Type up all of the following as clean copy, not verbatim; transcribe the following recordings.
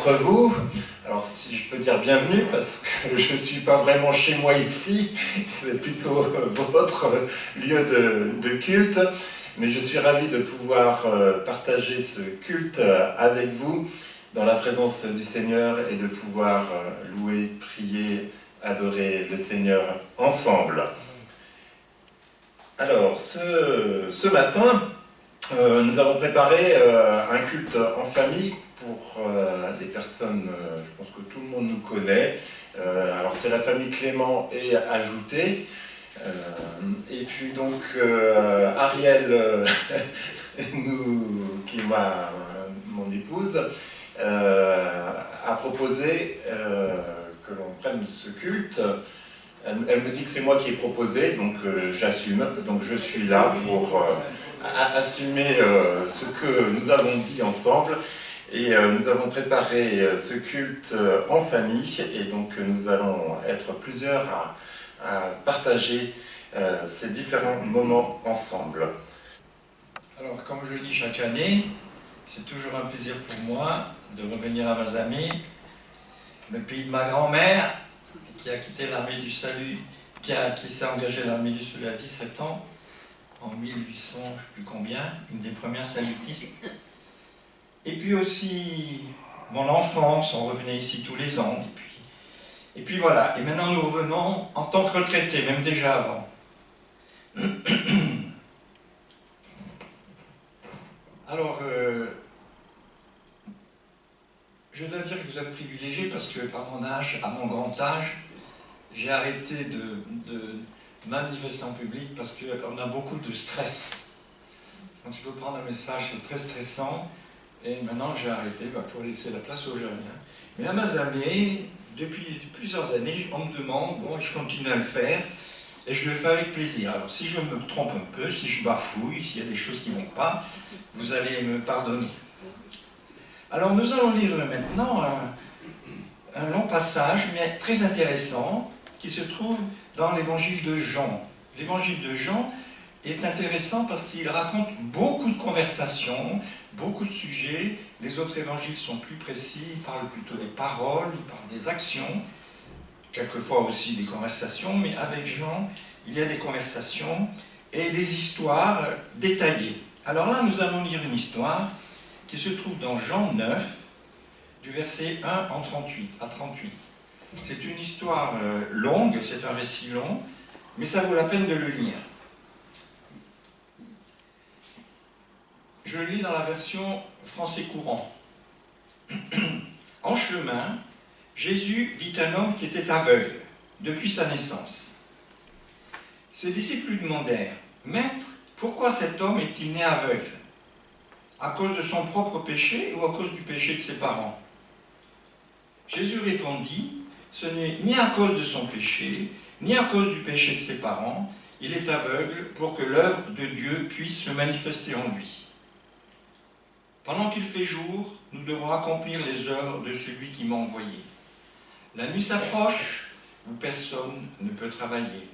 d'entre vous. Alors si je peux dire bienvenue, parce que je ne suis pas vraiment chez moi ici, c'est plutôt votre lieu de culte, mais je suis ravi de pouvoir partager ce culte avec vous dans la présence du Seigneur et de pouvoir louer, prier, adorer le Seigneur ensemble. Alors ce matin, nous avons préparé un culte en famille pour les personnes, je pense que tout le monde nous connaît. Alors c'est la famille Clément et Ajouté. Et puis donc Ariel, qui est mon épouse, a proposé que l'on prenne ce culte. Elle me dit que c'est moi qui ai proposé, donc j'assume. Donc je suis là pour assumer ce que nous avons dit ensemble. Et nous avons préparé ce culte en famille, et donc nous allons être plusieurs à partager ces différents moments ensemble. Alors, comme je le dis chaque année, c'est toujours un plaisir pour moi de revenir à Mazamet, le pays de ma grand-mère, qui a quitté l'armée du salut, qui s'est engagé à l'armée du salut à 17 ans, en 1800, je ne sais plus combien, une des premières salutistes. Et puis aussi mon enfance, on revenait ici tous les ans. Et puis voilà, et maintenant nous revenons en tant que retraités, même déjà avant. Alors, je dois dire que vous êtes privilégiés parce que à mon âge, à mon grand âge, j'ai arrêté de manifester en public parce qu'on a beaucoup de stress. Quand il faut prendre un message, c'est très stressant. Et maintenant j'ai arrêté pour laisser la place aux jeunes. Mais à Mazamet, depuis plusieurs années, on me demande, bon, je continue à le faire, et je le fais avec plaisir. Alors si je me trompe un peu, si je bafouille, s'il y a des choses qui ne vont pas, vous allez me pardonner. Alors nous allons lire maintenant un long passage, mais très intéressant, qui se trouve dans l'évangile de Jean. L'évangile de Jean est intéressant parce qu'il raconte beaucoup de conversations, beaucoup de sujets. Les autres évangiles sont plus précis, ils parlent plutôt des paroles, ils parlent des actions, quelquefois aussi des conversations, mais avec Jean, il y a des conversations et des histoires détaillées. Alors là, nous allons lire une histoire qui se trouve dans Jean 9, du verset 1 à 38. C'est une histoire longue, c'est un récit long, mais ça vaut la peine de le lire. Je le lis dans la version français courant. En chemin, Jésus vit un homme qui était aveugle depuis sa naissance. Ses disciples lui demandèrent, « Maître, pourquoi cet homme est-il né aveugle? À cause de son propre péché ou à cause du péché de ses parents ?» Jésus répondit, « Ce n'est ni à cause de son péché, ni à cause du péché de ses parents, il est aveugle pour que l'œuvre de Dieu puisse se manifester en lui. Pendant qu'il fait jour, nous devons accomplir les œuvres de celui qui m'a envoyé. La nuit s'approche où personne ne peut travailler.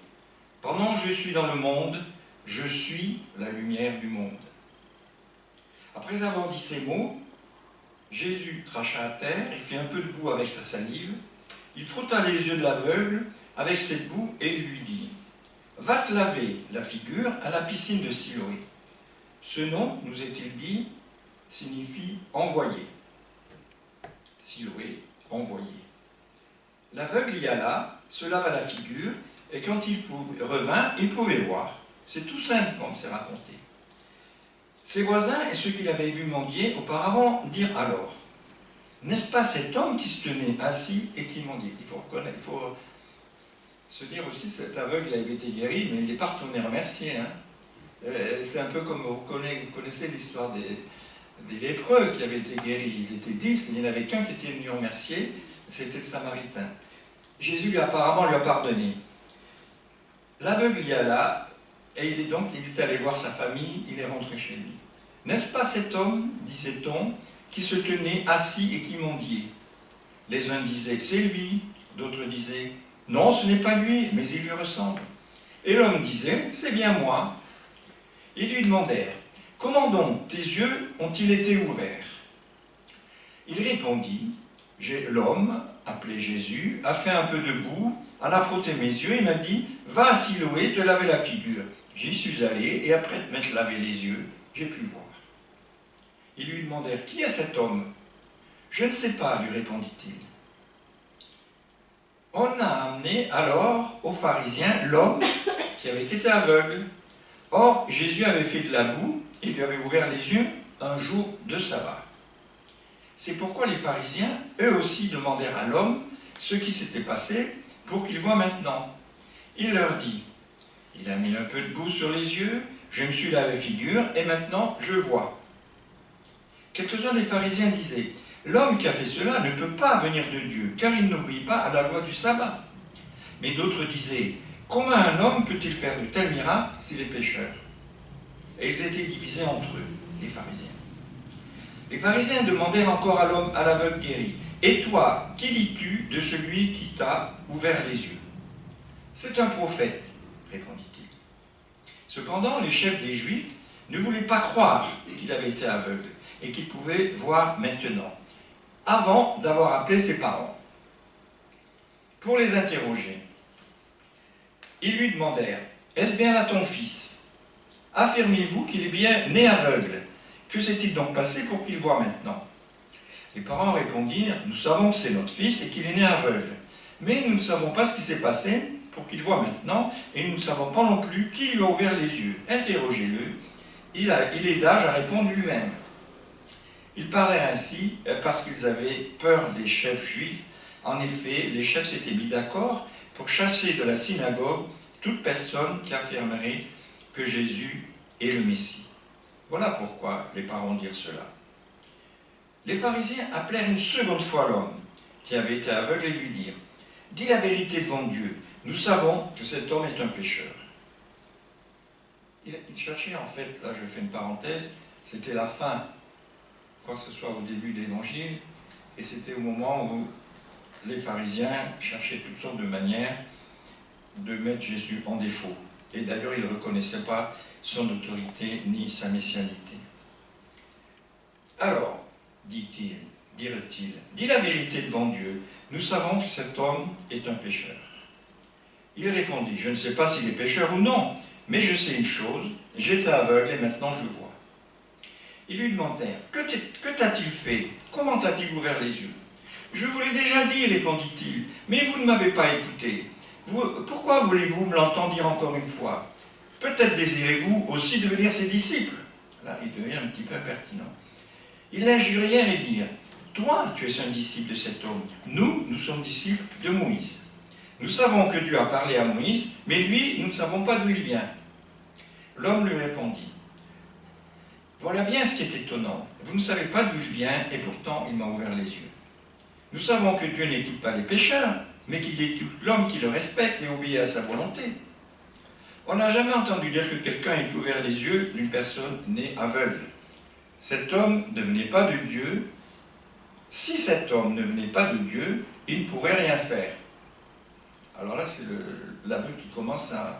Pendant que je suis dans le monde, je suis la lumière du monde. » Après avoir dit ces mots, Jésus cracha à terre et fit un peu de boue avec sa salive. Il frotta les yeux de l'aveugle avec cette boue et lui dit, « Va te laver la figure à la piscine de Siloé. » Ce nom, nous est-il dit, signifie envoyé. Siloé, envoyé. L'aveugle y alla, se lava la figure, et quand il revint, il pouvait voir. C'est tout simple comme c'est raconté. Ses voisins et ceux qui l'avaient vu mendier auparavant dirent alors, « N'est-ce pas cet homme qui se tenait assis et qui mendiait ?» Il faut se dire aussi, cet aveugle avait été guéri, mais il n'est pas retourné remercier. C'est un peu comme vous connaissez l'histoire des lépreux qui avaient été guéris. Ils étaient 10, il n'y en avait qu'un qui était venu remercier, c'était le Samaritain. Jésus apparemment lui a pardonné. L'aveugle y alla, et il est allé voir sa famille, il est rentré chez lui. « N'est-ce pas cet homme, disait-on, qui se tenait assis et qui mendiait ?» Les uns disaient « C'est lui », d'autres disaient « Non, ce n'est pas lui, mais il lui ressemble. » Et l'homme disait « C'est bien moi. » Ils lui demandèrent « Comment donc tes yeux ont-ils été ouverts ?» Il répondit « L'homme, appelé Jésus, a fait un peu de boue, en a frotté mes yeux et m'a dit « Va à Siloé te laver la figure ». J'y suis allé et après de m'être lavé les yeux, j'ai pu voir. Ils lui demandèrent « Qui est cet homme ?» « Je ne sais pas, lui répondit-il. On a amené alors aux pharisiens l'homme qui avait été aveugle. Or, Jésus avait fait de la boue et lui avait ouvert les yeux un jour de sabbat. C'est pourquoi les pharisiens, eux aussi, demandèrent à l'homme ce qui s'était passé pour qu'il voie maintenant. Il leur dit, il a mis un peu de boue sur les yeux, je me suis lavé figure et maintenant je vois. Quelques-uns des pharisiens disaient, l'homme qui a fait cela ne peut pas venir de Dieu, car il n'obéit pas à la loi du sabbat. Mais d'autres disaient, comment un homme peut-il faire de tels miracles s'il est pécheur? Et ils étaient divisés entre eux, les pharisiens. Les pharisiens demandèrent encore à l'homme, à l'aveugle guéri, et toi, qui dis-tu de celui qui t'a ouvert les yeux? C'est un prophète, répondit-il. Cependant, les chefs des Juifs ne voulaient pas croire qu'il avait été aveugle et qu'il pouvait voir maintenant, avant d'avoir appelé ses parents. Pour les interroger, ils lui demandèrent, est-ce bien là ton fils? Affirmez-vous qu'il est bien né aveugle? Que s'est-il donc passé pour qu'il voie maintenant? Les parents répondirent, nous savons que c'est notre fils et qu'il est né aveugle, mais nous ne savons pas ce qui s'est passé pour qu'il voie maintenant, et nous ne savons pas non plus qui lui a ouvert les yeux. Interrogez-le, il est d'âge à répondre lui-même. Ils parlaient ainsi parce qu'ils avaient peur des chefs juifs. En effet, les chefs s'étaient mis d'accord pour chasser de la synagogue toute personne qui affirmerait que Jésus est le Messie. Voilà pourquoi les parents dirent cela. Les pharisiens appelèrent une seconde fois l'homme qui avait été aveugle et lui dirent, « Dis la vérité devant Dieu, nous savons que cet homme est un pécheur. » Il cherchait en fait, là je fais une parenthèse, c'était la fin, quoi que ce soit au début de l'Évangile, et c'était au moment où les pharisiens cherchaient toutes sortes de manières de mettre Jésus en défaut. Et d'ailleurs, ils ne reconnaissaient pas son autorité ni sa messianité. Alors, dirent-ils, dis la vérité devant Dieu, nous savons que cet homme est un pécheur. Il répondit, je ne sais pas s'il est pécheur ou non, mais je sais une chose, j'étais aveugle et maintenant je vois. Ils lui demandèrent, que t'a-t-il fait? Comment t'a-t-il ouvert les yeux? Je vous l'ai déjà dit, répondit-il, mais vous ne m'avez pas écouté. Pourquoi voulez-vous me l'entendre dire encore une fois? Peut-être désirez-vous aussi devenir ses disciples. Là, il devient un petit peu impertinent. Ils l'injurièrent et dirent, toi, tu es un disciple de cet homme. Nous sommes disciples de Moïse. Nous savons que Dieu a parlé à Moïse, mais lui, nous ne savons pas d'où il vient. L'homme lui répondit, voilà bien ce qui est étonnant. Vous ne savez pas d'où il vient, et pourtant il m'a ouvert les yeux. Nous savons que Dieu n'écoute pas les pécheurs, mais qu'il écoute l'homme qui le respecte et obéit à sa volonté. On n'a jamais entendu dire que quelqu'un ait ouvert les yeux d'une personne née aveugle. Cet homme ne venait pas de Dieu. Si cet homme ne venait pas de Dieu, il ne pourrait rien faire. Alors là, c'est l'aveugle qui commence à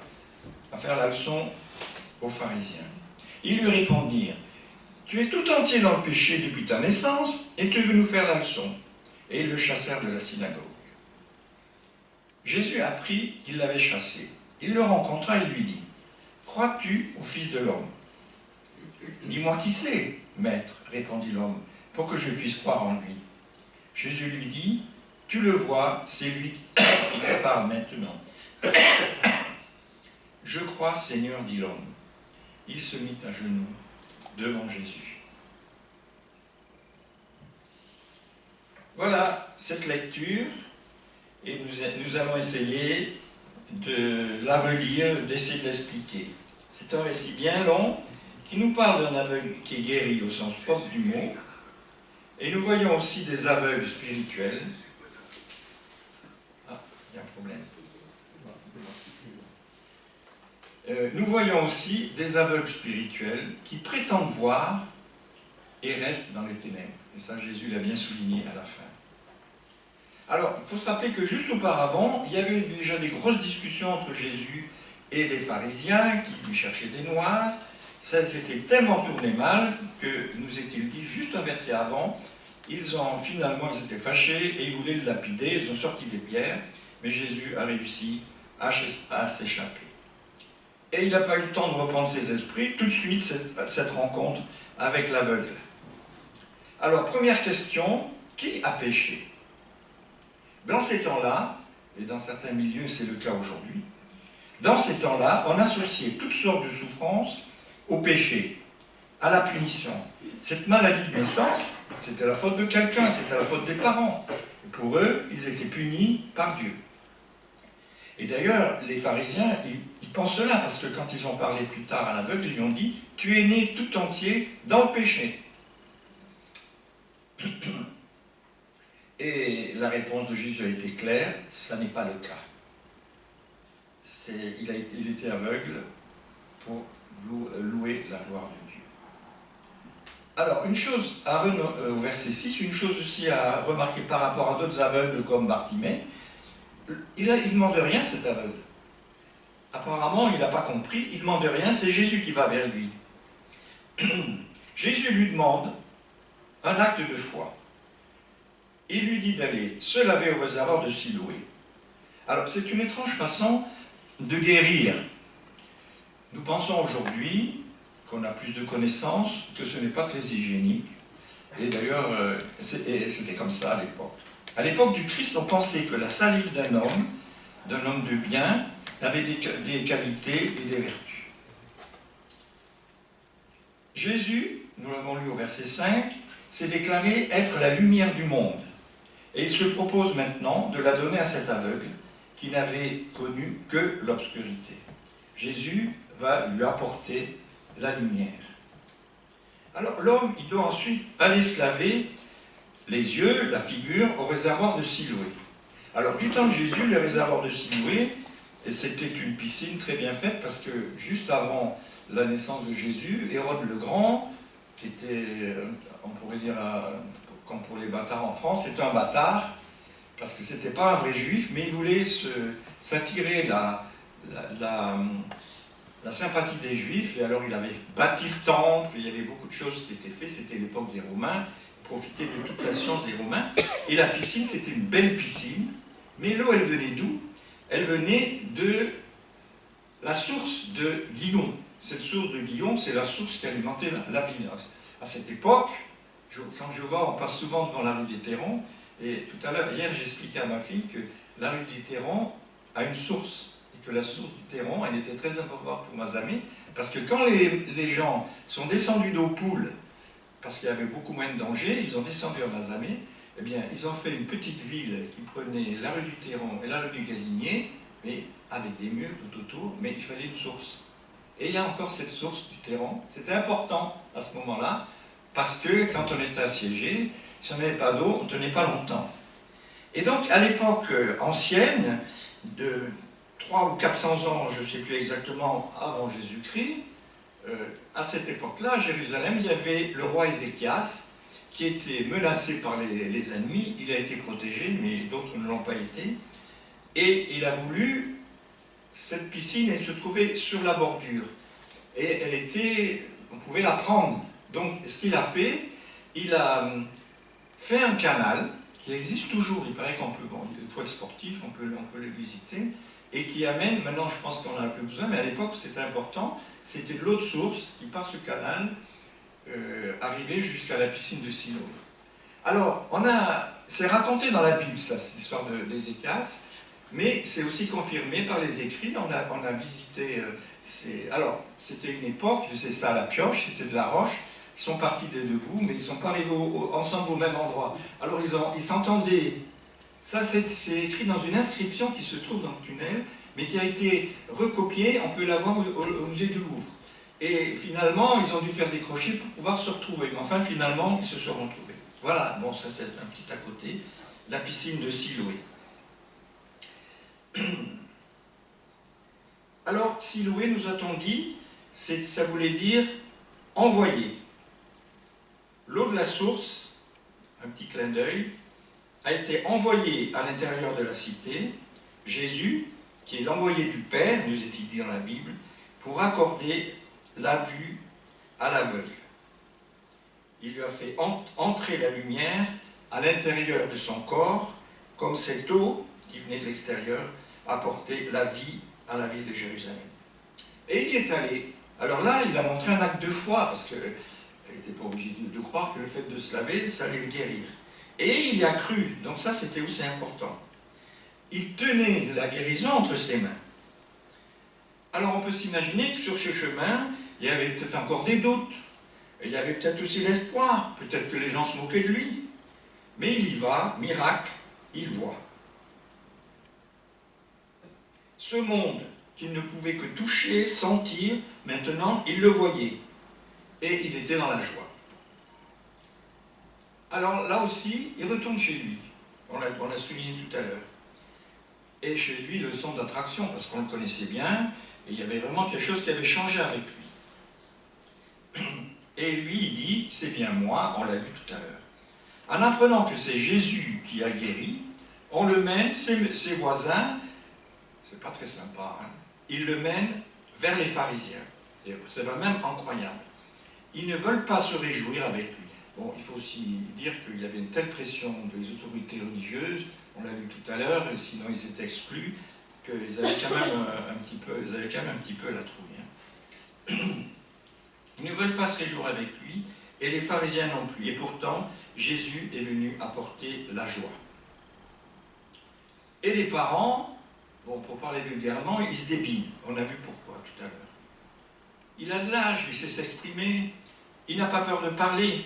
faire la leçon aux pharisiens. Ils lui répondirent, tu es tout entier dans le péché depuis ta naissance, et tu veux nous faire la leçon. Et ils le chassèrent de la synagogue. Jésus apprit qu'il l'avait chassé. Il le rencontra et lui dit, crois-tu au Fils de l'homme? Dis-moi qui c'est, maître, répondit l'homme, pour que je puisse croire en lui. Jésus lui dit, tu le vois, c'est lui qui te parle maintenant. Je crois, Seigneur, dit l'homme. Il se mit à genoux devant Jésus. Voilà cette lecture, et nous allons essayer de la relire, d'essayer de l'expliquer. C'est un récit bien long qui nous parle d'un aveugle qui est guéri au sens propre du mot, et nous voyons aussi des aveugles spirituels. Ah, il y a un problème. Nous voyons aussi des aveugles spirituels qui prétendent voir et restent dans les ténèbres. Et ça, Jésus l'a bien souligné à la fin. Alors, il faut se rappeler que juste auparavant, il y avait déjà des grosses discussions entre Jésus et les pharisiens qui lui cherchaient des noises. Ça s'est tellement tourné mal que, nous est-il dit, juste un verset avant, Finalement, ils étaient fâchés et ils voulaient le lapider. Ils ont sorti des pierres, mais Jésus a réussi à s'échapper. Et il n'a pas eu le temps de reprendre ses esprits. Tout de suite, cette rencontre avec l'aveugle. Alors, première question, qui a péché? Dans ces temps-là, et dans certains milieux c'est le cas aujourd'hui, dans ces temps-là, on associait toutes sortes de souffrances au péché, à la punition. Cette maladie de naissance, c'était la faute de quelqu'un, c'était la faute des parents. Et pour eux, ils étaient punis par Dieu. Et d'ailleurs, les pharisiens, ils pensent cela, parce que quand ils ont parlé plus tard à l'aveugle, ils lui ont dit « Tu es né tout entier dans le péché ». Et la réponse de Jésus a été claire, ça n'est pas le cas. Il était aveugle pour louer la gloire de Dieu. Alors, une chose, au verset 6, une chose aussi à remarquer par rapport à d'autres aveugles comme Bartimée, il ne demande rien, cet aveugle. Apparemment, il n'a pas compris, il ne demande rien, c'est Jésus qui va vers lui. Jésus lui demande un acte de foi. Il lui dit d'aller se laver au réservoir de Siloé. Alors, c'est une étrange façon de guérir. Nous pensons aujourd'hui qu'on a plus de connaissances, que ce n'est pas très hygiénique. Et d'ailleurs, c'était comme ça à l'époque. À l'époque du Christ, on pensait que la salive d'un homme de bien, avait des qualités et des vertus. Jésus, nous l'avons lu au verset 5, s'est déclaré être la lumière du monde. Et il se propose maintenant de la donner à cet aveugle qui n'avait connu que l'obscurité. Jésus va lui apporter la lumière. Alors l'homme, il doit ensuite aller se laver les yeux, la figure, au réservoir de Siloé. Alors du temps de Jésus, le réservoir de Siloé, c'était une piscine très bien faite parce que juste avant la naissance de Jésus, Hérode le Grand, qui était, on pourrait dire, comme pour les bâtards en France, c'était un bâtard, parce que c'était pas un vrai juif, mais il voulait s'attirer la sympathie des juifs, et alors il avait bâti le temple, il y avait beaucoup de choses qui étaient faites, c'était l'époque des Romains, il profitait de toute la science des Romains, et la piscine, c'était une belle piscine, mais l'eau, elle venait d'où? Elle venait de la source de Gihon. Cette source de Gihon, c'est la source qui alimentait la ville. À cette époque, quand je vois, on passe souvent devant la rue des Terrons, et tout à l'heure, hier, j'expliquais à ma fille que la rue des Terrons a une source, et que la source du Terron, elle était très importante pour Mazamet, parce que quand les gens sont descendus d'Eaupoul, parce qu'il y avait beaucoup moins de danger, ils ont descendu à Mazamet, eh bien, ils ont fait une petite ville qui prenait la rue du Terron et la rue du Galinier, mais avec des murs tout autour, mais il fallait une source. Et il y a encore cette source du Terron. C'était important à ce moment-là, parce que quand on était assiégé, si on n'avait pas d'eau, on ne tenait pas longtemps. Et donc, à l'époque ancienne, de 300 ou 400 ans, je ne sais plus exactement, avant Jésus-Christ, à cette époque-là, à Jérusalem, il y avait le roi Ézéchias, qui était menacé par les ennemis. Il a été protégé, mais d'autres ne l'ont pas été. Et il a voulu, cette piscine, elle se trouvait sur la bordure. Et elle était, on pouvait la prendre. Donc, ce qu'il a fait, il a fait un canal, qui existe toujours, il paraît qu'on peut, bon, il faut être sportif, on peut le visiter, et qui amène, maintenant je pense qu'on n'en a plus besoin, mais à l'époque c'était important, c'était de l'eau de source qui, par ce canal, arrivait jusqu'à la piscine de Siloé. Alors, c'est raconté dans la Bible, ça, cette histoire d'Ézéchias, mais c'est aussi confirmé par les écrits. On a visité. Alors, c'était une époque, c'est ça, la pioche, c'était de la roche. Ils sont partis des deux bouts, mais ils ne sont pas arrivés ensemble au même endroit. Alors, ils s'entendaient. Ça, c'est écrit dans une inscription qui se trouve dans le tunnel, mais qui a été recopiée. On peut la voir au musée du Louvre. Et finalement, ils ont dû faire des crochets pour pouvoir se retrouver. Mais enfin, finalement, ils se sont retrouvés. Voilà, bon, ça c'est un petit à côté. La piscine de Siloé. Alors, Siloé, nous a-t-on dit, ça voulait dire envoyer. L'eau de la source, un petit clin d'œil, a été envoyée à l'intérieur de la cité. Jésus, qui est l'envoyé du Père, nous est-il dit dans la Bible, pour accorder la vue à l'aveugle. il lui a fait entrer la lumière à l'intérieur de son corps, comme cette eau qui venait de l'extérieur apportait la vie à la ville de Jérusalem. Et il y est allé. Alors là, il a montré un acte de foi, parce qu'elle n'était pas obligée de croire que le fait de se laver, ça allait le guérir. Et il y a cru, donc ça c'était aussi important. Il tenait la guérison entre ses mains. Alors on peut s'imaginer que sur ce chemin, il y avait peut-être encore des doutes, il y avait peut-être aussi l'espoir, peut-être que les gens se moquaient de lui. Mais il y va, miracle, il voit. Ce monde qu'il ne pouvait que toucher, sentir, maintenant il le voyait. Et il était dans la joie. Alors là aussi, il retourne chez lui. On l'a souligné tout à l'heure. Et chez lui, le centre d'attraction, parce qu'on le connaissait bien, et il y avait vraiment quelque chose qui avait changé avec lui. Et lui, il dit, c'est bien moi, on l'a vu tout à l'heure. En apprenant que c'est Jésus qui a guéri, on le mène, ses voisins, c'est pas très sympa, hein, il le mène vers les pharisiens. Et ça va même incroyable. Ils ne veulent pas se réjouir avec lui. Bon, il faut aussi dire qu'il y avait une telle pression des autorités religieuses, on l'a vu tout à l'heure, et sinon ils étaient exclus, qu'ils avaient quand même un petit peu la trouille. Hein. Ils ne veulent pas se réjouir avec lui, et les pharisiens non plus. Et pourtant, Jésus est venu apporter la joie. Et les parents, bon, pour parler vulgairement, ils se débinent. On a vu pourquoi tout à l'heure. Il a de l'âge, il sait s'exprimer, il n'a pas peur de parler.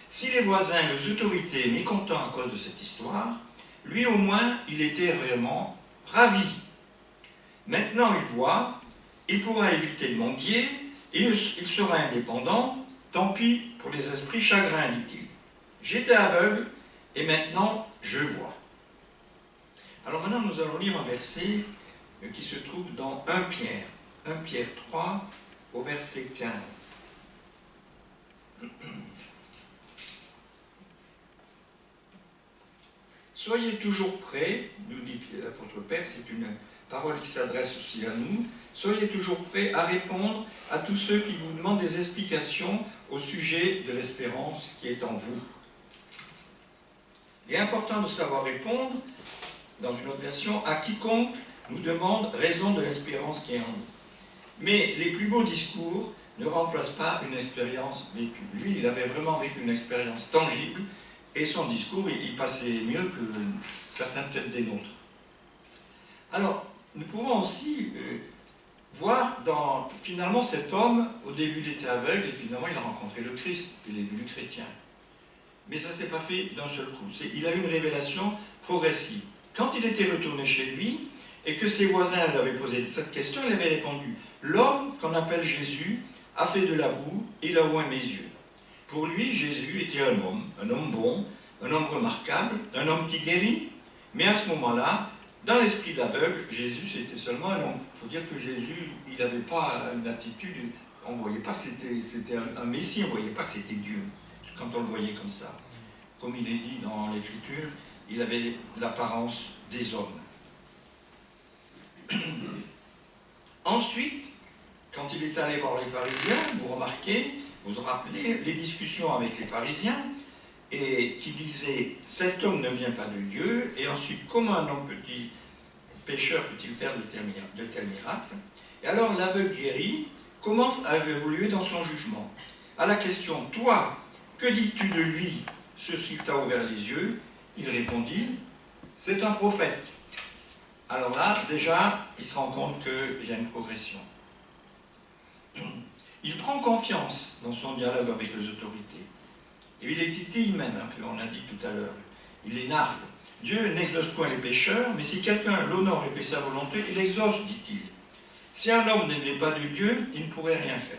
Si les voisins et les autorités étaient mécontents à cause de cette histoire, lui au moins, il était vraiment ravi. Maintenant, il voit, il pourra éviter de mendier, il sera indépendant, tant pis pour les esprits chagrins, dit-il. J'étais aveugle, et maintenant, je vois. Alors maintenant, nous allons lire un verset qui se trouve dans 1 Pierre 3, au verset 15. Soyez toujours prêts, nous dit l'apôtre Père, c'est une parole qui s'adresse aussi à nous, soyez toujours prêts à répondre à tous ceux qui vous demandent des explications au sujet de l'espérance qui est en vous. Il est important de savoir répondre, dans une autre version, à quiconque nous demande raison de l'espérance qui est en nous. Mais les plus beaux discours ne remplacent pas une expérience vécue. Lui, il avait vraiment vécu une expérience tangible, et son discours, il passait mieux que certains peut-être des nôtres. Alors, nous pouvons aussi voir finalement cet homme, au début il était aveugle, et finalement il a rencontré le Christ, il est devenu chrétien. Mais ça ne s'est pas fait d'un seul coup. Il a eu une révélation progressive. Quand il était retourné chez lui, et que ses voisins lui avaient posé cette question, il avait répondu « L'homme qu'on appelle Jésus a fait de la boue, et il a oint mes yeux. » Pour lui, Jésus était un homme bon, un homme remarquable, un homme qui guérit. Mais à ce moment-là, dans l'esprit de l'aveugle, Jésus c'était seulement un homme. Il faut dire que Jésus, il n'avait pas une attitude, on ne voyait pas que c'était un Messie, on ne voyait pas que c'était Dieu, quand on le voyait comme ça. Comme il est dit dans l'Écriture, il avait l'apparence des hommes. Ensuite, quand il est allé voir les pharisiens, vous remarquez, vous vous rappelez les discussions avec les pharisiens, et qui disaient « Cet homme ne vient pas de Dieu », et ensuite « Comment un homme pécheur peut-il faire de tels miracles ?» Et alors l'aveugle guéri commence à évoluer dans son jugement. À la question « Toi, que dis-tu de lui, ce qui t'a ouvert les yeux ?» Il répondit « C'est un prophète. » Alors là, déjà, il se rend compte qu'il y a une progression. Il prend confiance dans son dialogue avec les autorités. Et il les titille même, un peu, on l'a dit tout à l'heure. Il les nargue. Dieu n'exauce point les pécheurs, mais si quelqu'un l'honore et fait sa volonté, il exauce, dit-il. Si un homme n'est pas de Dieu, il ne pourrait rien faire.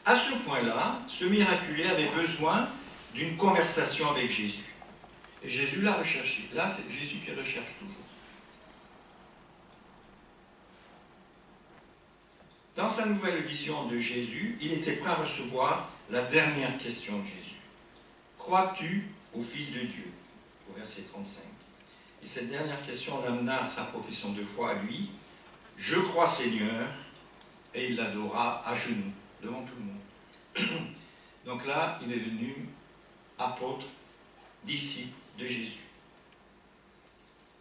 À ce point-là, ce miraculé avait besoin d'une conversation avec Jésus. Et Jésus l'a recherché. Là, c'est Jésus qui recherche toujours. Dans sa nouvelle vision de Jésus, il était prêt à recevoir la dernière question de Jésus. Crois-tu au Fils de Dieu ? Au verset 35. Et cette dernière question l'amena à sa profession de foi à lui. Je crois Seigneur, et il l'adora à genoux, devant tout le monde. Donc là, il est venu apôtre, disciple de Jésus.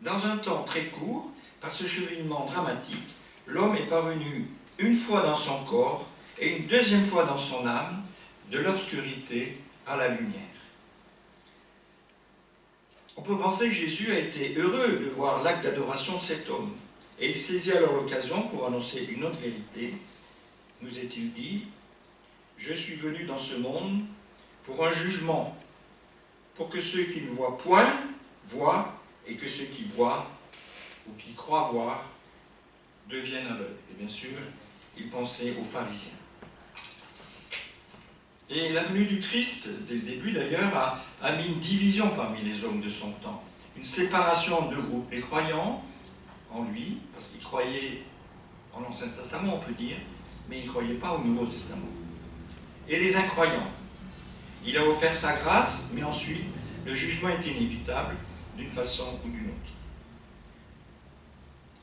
Dans un temps très court, par ce cheminement dramatique, l'homme est parvenu une fois dans son corps et une deuxième fois dans son âme, de l'obscurité à la lumière. On peut penser que Jésus a été heureux de voir l'acte d'adoration de cet homme, et il saisit alors l'occasion pour annoncer une autre vérité. Nous est-il dit, « Je suis venu dans ce monde pour un jugement, pour que ceux qui ne voient point voient, et que ceux qui voient ou qui croient voir deviennent aveugles. » Et bien sûr, il pensait aux pharisiens. Et la venue du Christ, dès le début d'ailleurs, a mis une division parmi les hommes de son temps, une séparation en deux groupes, les croyants en lui, parce qu'ils croyaient en l'Ancien Testament, on peut dire, mais ils ne croyaient pas au Nouveau Testament, et les incroyants. Il a offert sa grâce, mais ensuite, le jugement est inévitable, d'une façon ou d'une autre.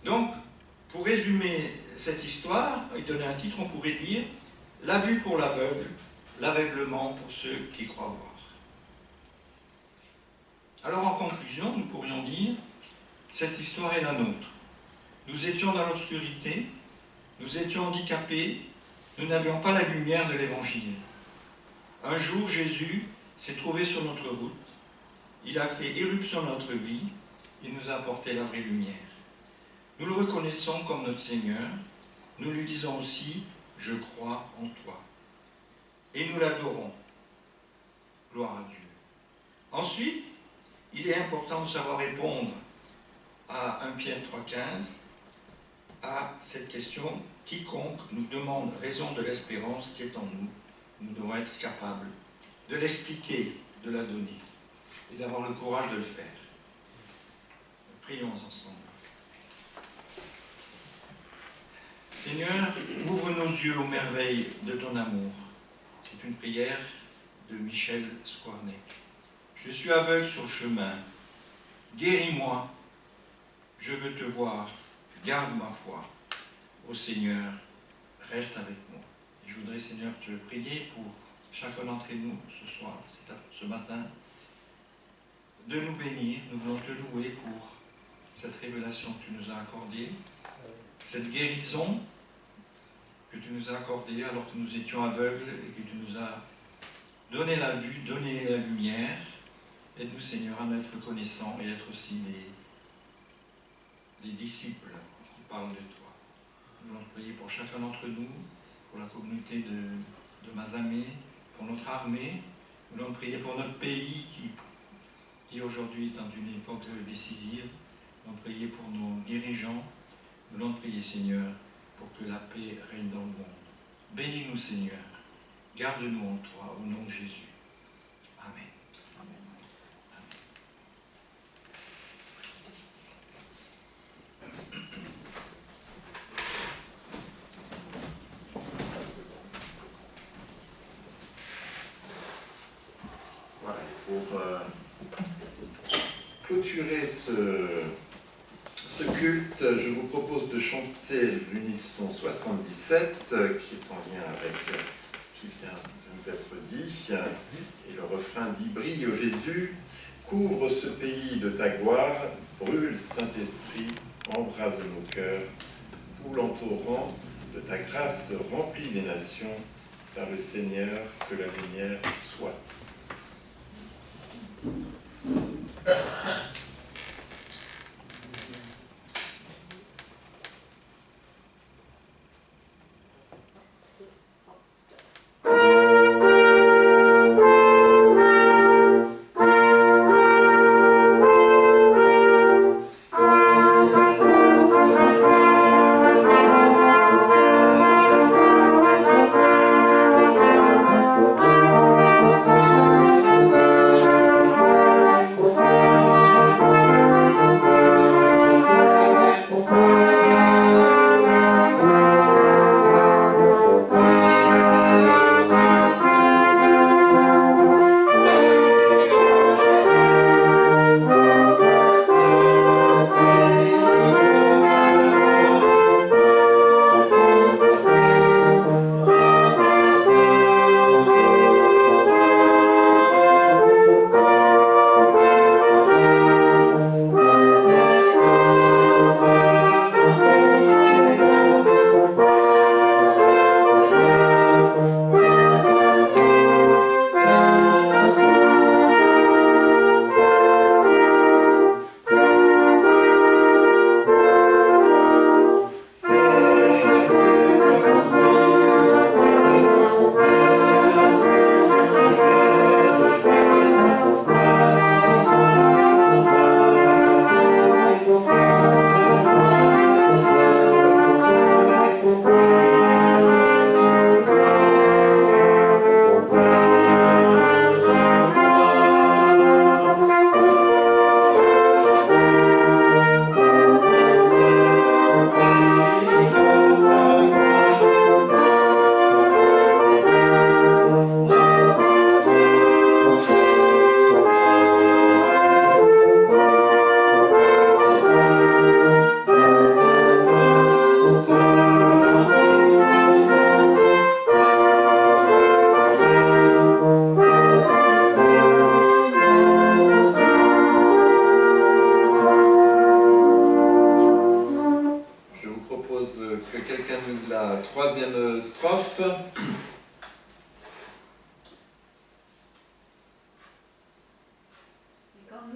Donc, pour résumer cette histoire, et donner un titre, on pourrait dire « La vue pour l'aveugle, l'aveuglement pour ceux qui croient voir ». Alors, en conclusion, nous pourrions dire « Cette histoire est la nôtre. Nous étions dans l'obscurité, nous étions handicapés, nous n'avions pas la lumière de l'Évangile. Un jour, Jésus s'est trouvé sur notre route, il a fait éruption dans notre vie, il nous a apporté la vraie lumière. Nous le reconnaissons comme notre Seigneur, nous lui disons aussi « Je crois en toi ». Et nous l'adorons. Gloire à Dieu. Ensuite, il est important de savoir répondre à 1 Pierre 3,15 à cette question « Quiconque nous demande raison de l'espérance qui est en nous, nous devons être capables de l'expliquer, de la donner, et d'avoir le courage de le faire. » Prions ensemble. Seigneur, ouvre nos yeux aux merveilles de ton amour. C'est une prière de Michel Squarneck. Je suis aveugle sur le chemin. Guéris-moi. Je veux te voir. Garde ma foi. Ô Seigneur, reste avec moi. Et je voudrais, Seigneur, te prier pour chacun d'entre nous ce soir, ce matin, de nous bénir. Nous voulons te louer pour cette révélation que tu nous as accordée, cette guérison que tu nous as accordée alors que nous étions aveugles et que tu nous as donné la vue, donné la lumière. Aide-nous, Seigneur, à être reconnaissants et être aussi des disciples qui parlent de toi. Nous voulons prier pour chacun d'entre nous, pour la communauté de Mazamet, pour notre armée. Nous voulons prier pour notre pays qui aujourd'hui est dans une époque décisive. Nous voulons prier pour nos dirigeants. Nous voulons prier, Seigneur, pour que la paix règne dans le monde. Bénis-nous, Seigneur. Garde-nous en toi, au nom de Jésus. Amen. Amen. Voilà, pour clôturer ce culte, je vous propose de chanter l'unisson 77, qui est en lien avec ce qui vient de nous être dit. Et le refrain dit « Brille, ô Jésus, couvre ce pays de ta gloire, brûle, Saint-Esprit, embrase nos cœurs, coule en torrent de ta grâce, remplit les nations, par le Seigneur, que la lumière soit. » Amen.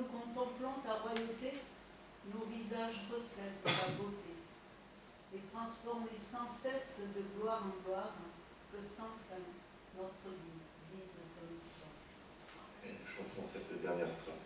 nous contemplons ta royauté, nos visages reflètent ta beauté et transformés sans cesse de gloire en gloire, que sans fin notre vie vise ton histoire. Et chantons cette dernière strophe.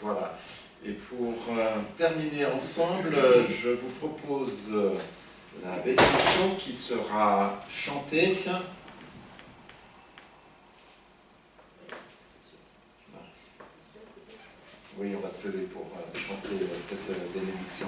Voilà. Et pour terminer ensemble, je vous propose la bénédiction qui sera chantée. Oui, on va se lever pour chanter cette bénédiction.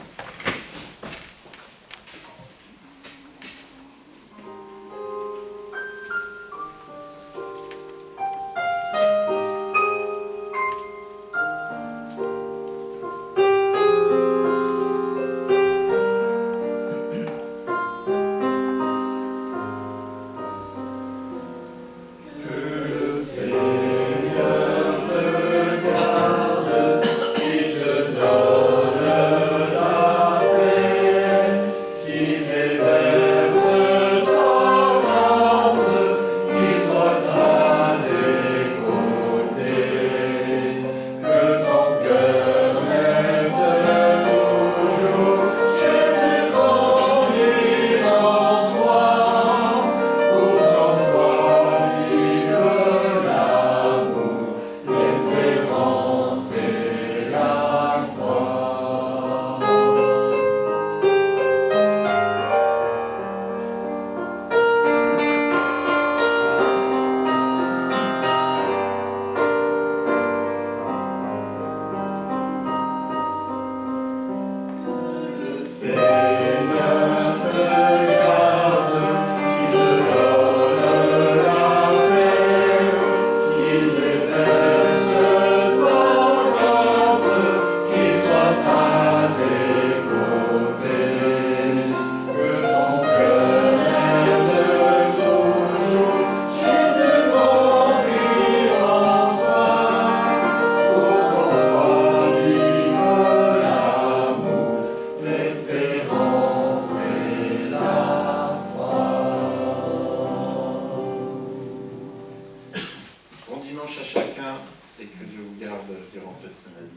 Bon dimanche à chacun et que Dieu vous garde durant cette semaine.